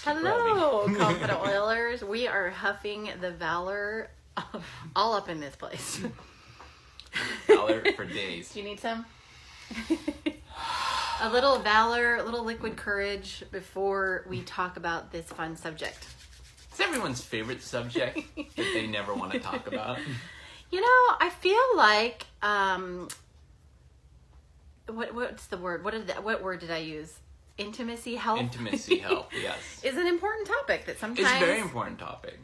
Hello, confident oilers. We are huffing the Valor all up in this place. Valor for days. Do you need some? A little Valor, a little liquid courage before we talk about this fun subject. It's everyone's favorite subject that they never want to talk about. You know, I feel like what's the word? What word did I use? Intimacy, health. Intimacy, health, yes. Is an important topic that sometimes... It's a very important topic.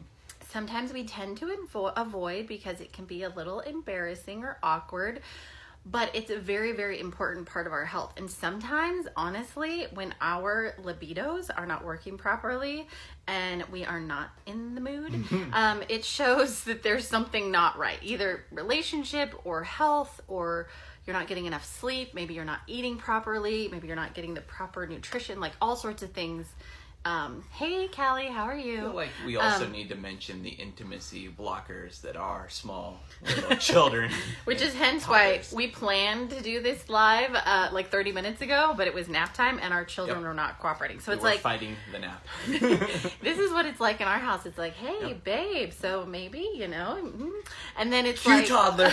Sometimes we tend to avoid because it can be a little embarrassing or awkward, but it's a very, very important part of our health. And sometimes, honestly, when our libidos are not working properly and we are not in the mood, it shows that there's something not right. Either relationship or health, or you're not getting enough sleep. Maybe you're not eating properly. Maybe you're not getting the proper nutrition, like all sorts of things. Hey, Callie, how are you? I feel like we also need to mention the intimacy blockers that are small little children. Which is hence why we planned to do this live like 30 minutes ago, but it was nap time and our children were not cooperating. So it's like fighting the nap. This is what it's like in our house. It's like, hey, babe, so maybe, and then it's Cute like toddler.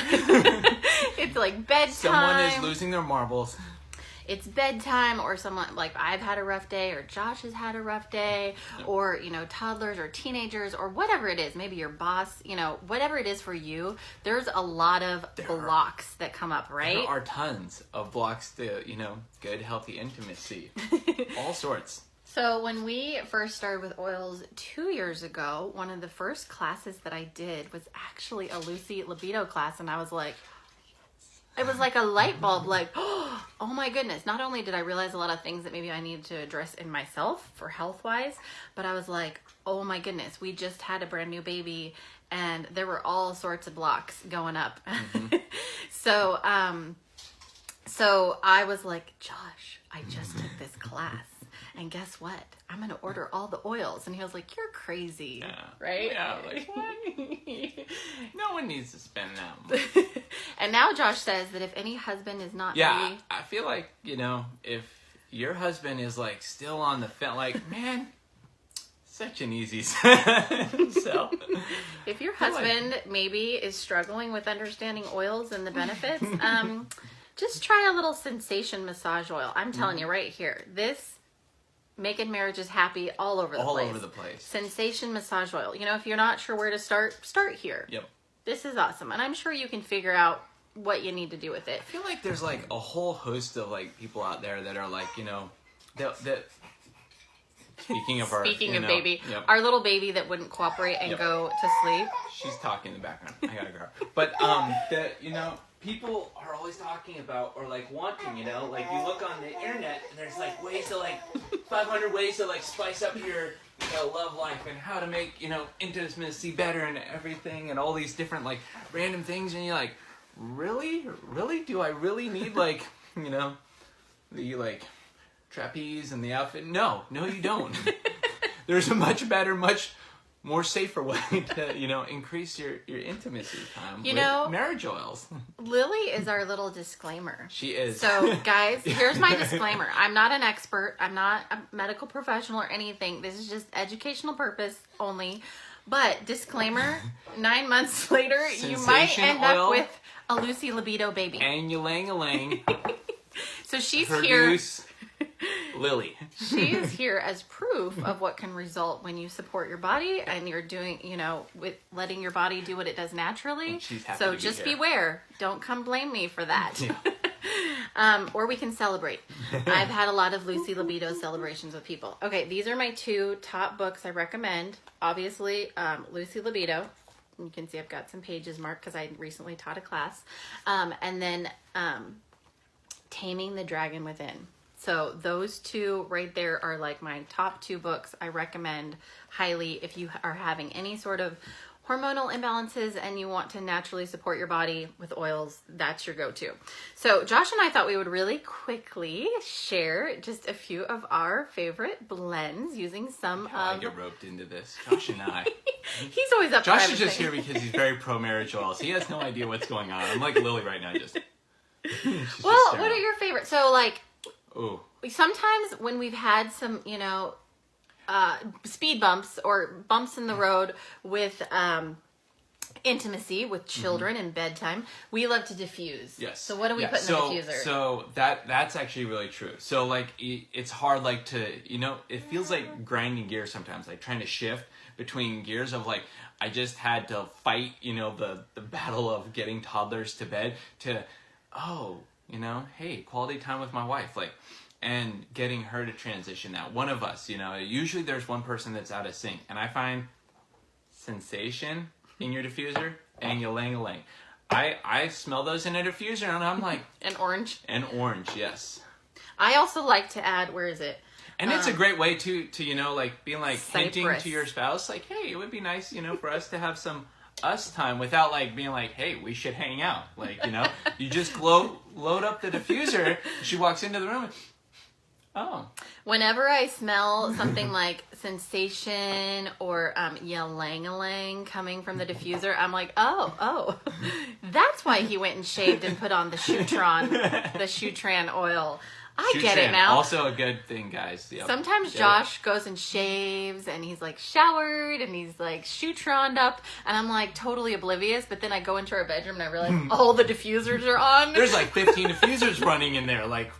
it's like bedtime. Someone is losing their marbles. It's bedtime, or someone like I've had a rough day, or Josh has had a rough day, or toddlers or teenagers or whatever it is. Maybe your boss, whatever it is for you. There's a lot of blocks that come up, right? There are tons of blocks to good healthy intimacy, all sorts. So when we first started with oils 2 years ago, one of the first classes that I did was actually a Lucy Libido class, and I was like. It was like a light bulb, like, oh my goodness. Not only did I realize a lot of things that maybe I needed to address in myself for health-wise, but I was like, oh my goodness, we just had a brand new baby and there were all sorts of blocks going up. Mm-hmm. So I was like, Josh, I just took this class. And guess what? I'm going to order all the oils. And he was like, you're crazy. Yeah. Right? Yeah. Like, what? No one needs to spend that much. And now Josh says that if any husband is not I feel like, if your husband is like still on the fence, like, man, such an easy sell. If your husband maybe is struggling with understanding oils and the benefits, just try a little sensation massage oil. I'm telling you right here, this making marriages happy all over the place. All over the place. Sensation massage oil. If you're not sure where to start here. Yep. This is awesome. And I'm sure you can figure out what you need to do with it. I feel like there's like a whole host of like people out there that are like, that speaking of baby, our little baby that wouldn't cooperate and go to sleep. She's talking in the background. I gotta go. But people are always talking about or like wanting, like you look on the internet and there's like ways to 500 ways to like spice up your love life and how to make intimacy better and everything and all these different like random things, and you're like, really do I really need like the like trapeze and the outfit? No you don't. There's a much better, much more safer way to increase your intimacy time with marriage oils. Lily is our little disclaimer. She is. So guys, here's my disclaimer. I'm not an expert. I'm not a medical professional or anything. This is just educational purpose only. But disclaimer, 9 months later, you might end up with a Lucy Libido baby. And you-lang-a-lang. So she's Produce here. Lily. She is here as proof of what can result when you support your body and you're doing, with letting your body do what it does naturally. So just beware. Don't come blame me for that. Yeah. Or we can celebrate. I've had a lot of Lucy Libido celebrations with people. Okay, these are my 2 top books I recommend. Obviously, Lucy Libido. You can see I've got some pages marked because I recently taught a class. And then Taming the Dragon Within. So those 2 right there are like my top 2 books I recommend highly if you are having any sort of hormonal imbalances and you want to naturally support your body with oils. That's your go-to. So Josh and I thought we would really quickly share just a few of our favorite blends using some I get roped into this. Josh and I. He's always up for Josh everything. is just here because he's very pro-marriage oils. He has no idea what's going on. I'm like Lily right now, just... Well, what are your favorites? So like... Ooh, sometimes when we've had some, speed bumps or bumps in the road with intimacy with children and bedtime, we love to diffuse. Yes. So what do we put in the diffuser? So that's actually really true. So like it's hard like to, it feels like grinding gears sometimes, like trying to shift between gears of like, I just had to fight, the battle of getting toddlers to bed to, hey, quality time with my wife, like, and getting her to transition now. One of us, usually there's one person that's out of sync, and I find sensation in your diffuser and ylang-a-lang. I smell those in a diffuser and I'm like... And orange. And orange, yes. I also like to add, where is it? And it's a great way to like, being like hinting Cypress. to your spouse, like, hey, it would be nice, for us to have some us time without like being like, hey, we should hang out. Like, you just load up the diffuser. She walks into the room and, oh. Whenever I smell something like sensation or ylang-a-lang coming from the diffuser, I'm like, oh, that's why he went and shaved and put on the Shutran oil. I get it now. Also a good thing, guys. Yep. Sometimes Josh goes and shaves and he's like showered and he's like Shutroned up and I'm like totally oblivious, but then I go into our bedroom and I realize all the diffusers are on. There's like 15 diffusers running in there, like...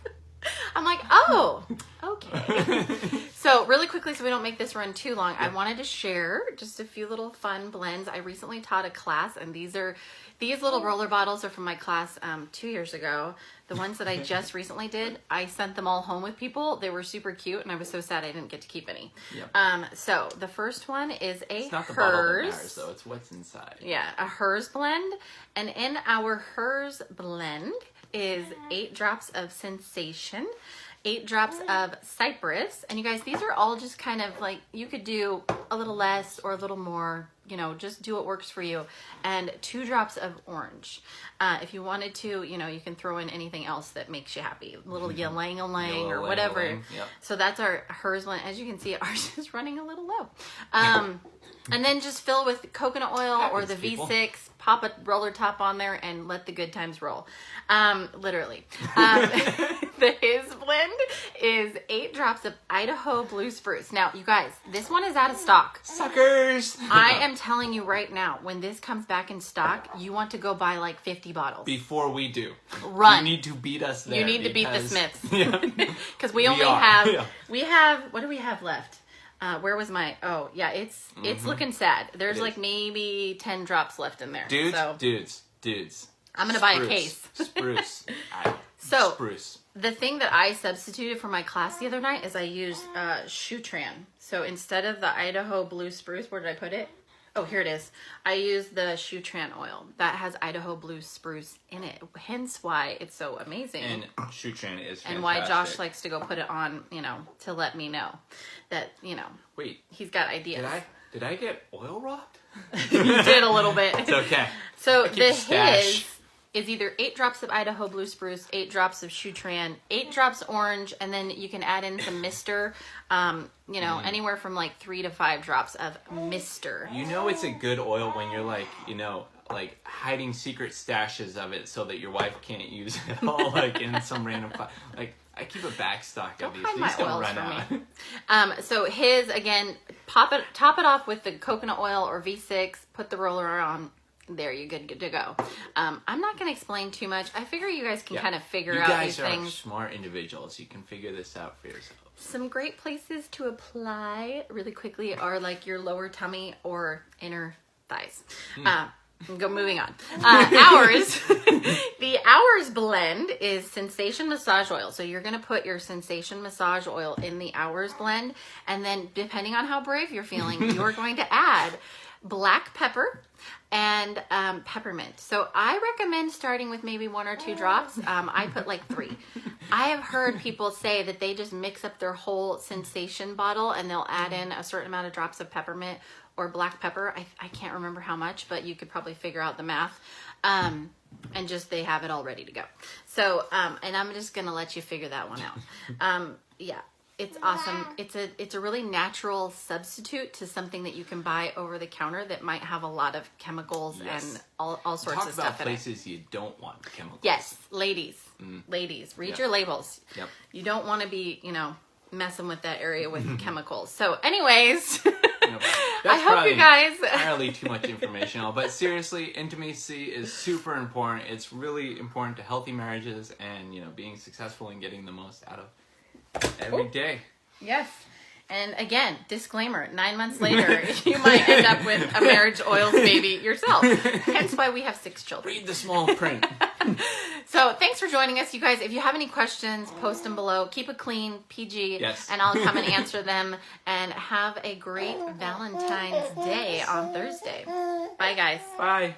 I'm like, oh, okay. So really quickly, so we don't make this run too long, I wanted to share just a few little fun blends. I recently taught a class, and these little roller bottles are from my class 2 years ago. The ones that I just recently did, I sent them all home with people. They were super cute, and I was so sad I didn't get to keep any. Yep. So the first one is it's not the bottle that matters, though. It's what's inside. Yeah, a Hers blend. And in our Hers blend is 8 drops of sensation, 8 drops of cypress, and you guys, these are all just kind of like, you could do a little less or a little more, just do what works for you, and 2 drops of orange. If you wanted to, you can throw in anything else that makes you happy, a little ylang-a-lang or whatever. Yep. So that's our Hers blend. As you can see, ours is running a little low. And then just fill with coconut oil or the V6, pop a roller top on there, and let the good times roll. Literally. The His blend is 8 drops of Idaho Blue Spruce. Now, you guys, this one is out of stock. Suckers! I am telling you right now, when this comes back in stock, you want to go buy like 50 bottles. Before we do. Run. You need to beat us there. You need to beat the Smiths. Because we only are. have, what do we have left? Where was my, it's looking sad. There's like maybe 10 drops left in there. Dudes. I'm going to buy a case. Spruce. Spruce. The thing that I substituted for my class the other night is I used Shutran. So instead of the Idaho Blue Spruce, where did I put it? Oh, here it is. I used the Shutran oil. That has Idaho Blue Spruce in it. Hence why it's so amazing. And Shutran is fantastic. And why Josh likes to go put it on, to let me know that, Wait. He's got ideas. Did I get oil robbed? You did a little bit. It's okay. So the His is either 8 drops of Idaho Blue Spruce, 8 drops of Shutran, 8 drops orange, and then you can add in some Mister, anywhere from like 3 to 5 drops of Mister. It's a good oil when you're like, like hiding secret stashes of it so that your wife can't use it at all, like in some random, like I keep a back stock of these. These don't run out. So His, again, top it off with the coconut oil or V6, put the roller on. There, you're good to go. I'm not going to explain too much. I figure you guys can kind of figure out these things. You guys are smart individuals. You can figure this out for yourselves. Some great places to apply really quickly are like your lower tummy or inner thighs. Moving on. The Hours blend is Sensation Massage Oil. So you're going to put your Sensation Massage Oil in the Hours blend. And then depending on how brave you're feeling, you're going to add black pepper and peppermint. So I recommend starting with maybe 1 or 2 drops. I put like 3. I have heard people say that they just mix up their whole Sensation bottle and they'll add in a certain amount of drops of peppermint or black pepper. I can't remember how much, but you could probably figure out the math. And just they have it all ready to go. So, and I'm just going to let you figure that one out. It's awesome. It's a really natural substitute to something that you can buy over the counter that might have a lot of chemicals and all sorts Talk of about stuff in it. places you don't want chemicals. Yes, ladies, read your labels. Yep. You don't want to be, messing with that area with chemicals. So, anyways, I hope you guys. Entirely too much information, but seriously, intimacy is super important. It's really important to healthy marriages and being successful and getting the most out of every day. Yes. And again, disclaimer, 9 months later, you might end up with a marriage oils baby yourself. Hence why we have 6 children. Read the small print. So thanks for joining us, you guys. If you have any questions, post them below. Keep it clean, PG, yes. and I'll come and answer them. And have a great Valentine's Day on Thursday. Bye, guys. Bye.